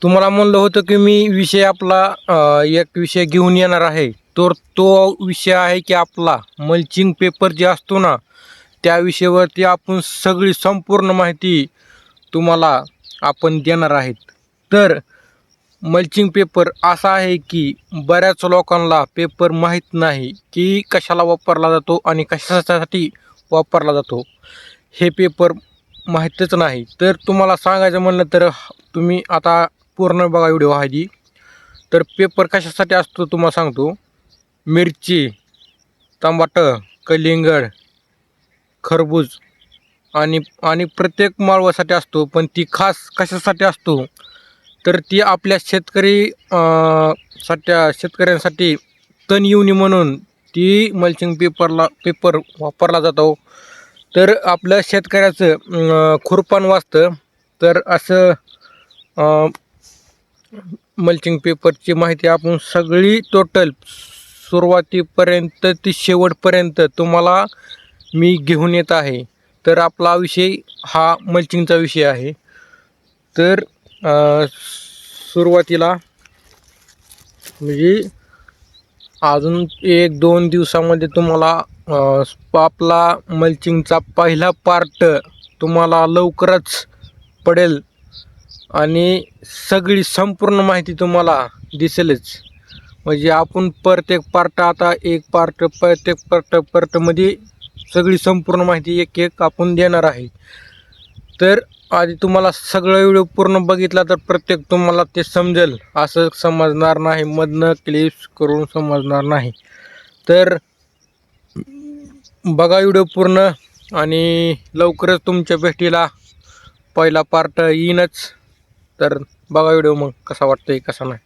तुम्हाला म्हणलं होतं की मी विषय आपला एक विषय घेऊन येणार आहे. तर तो विषय आहे की आपला मल्चिंग पेपर जे असतो ना, त्या विषयावरती आपण सगळी संपूर्ण माहिती तुम्हाला आपण देणार आहेत. तर मल्चिंग पेपर असा आहे की बऱ्याच लोकांना पेपर माहीत नाही की कशाला वापरला जातो आणि कशासाठी वापरला जातो. हे पेपर माहीतच नाही. तर तुम्हाला सांगायचं म्हणलं तर तुम्ही आता पूर्ण बघा व्हिडिओ आधी. तर पेपर कशासाठी असतो तुम्हाला सांगतो. मिरची, टमाटर, कलिंगड, खरबूज आणि आणि प्रत्येक माळवासाठी असतो. पण ती खास कशासाठी असतो तर ती आपल्या शेतकऱ्यांसाठी तण येऊ नये म्हणून ती मल्चिंग पेपर वापरला जातो. तर आपल्या शेतकऱ्याचं खुरपण वाचतं. तर असं मल्चिंग पेपरची माहिती आपण सगळी टोटल सुरुवातीपर्यंत ती शेवटपर्यंत तुम्हाला मी घेऊन येत आहे. तर आपला विषय हा मल्चिंगचा विषय आहे. तर सुरुवातीला म्हणजे अजून 1-2 दिवसामध्ये तुम्हाला आपला मल्चिंगचा पहिला पार्ट तुम्हाला लवकरच पडेल आणि सगळी संपूर्ण माहिती तुम्हाला दिसेलच. म्हणजे आपण प्रत्येक पार्टमध्ये सगळी संपूर्ण माहिती एक आपण देणार आहे. तर आधी तुम्हाला सगळं व्हिडिओ पूर्ण बघितला तर प्रत्येक तुम्हाला ते समजेल, असं समजणार नाही, मधनं क्लिप्स करून समजणार नाही. तर बघा व्हिडिओ पूर्ण आणि लवकरच तुमच्या भेटीला पहिला पार्ट येईनच. तर बघा व्हिडिओ मग कसा वाटतोय कसा नाही.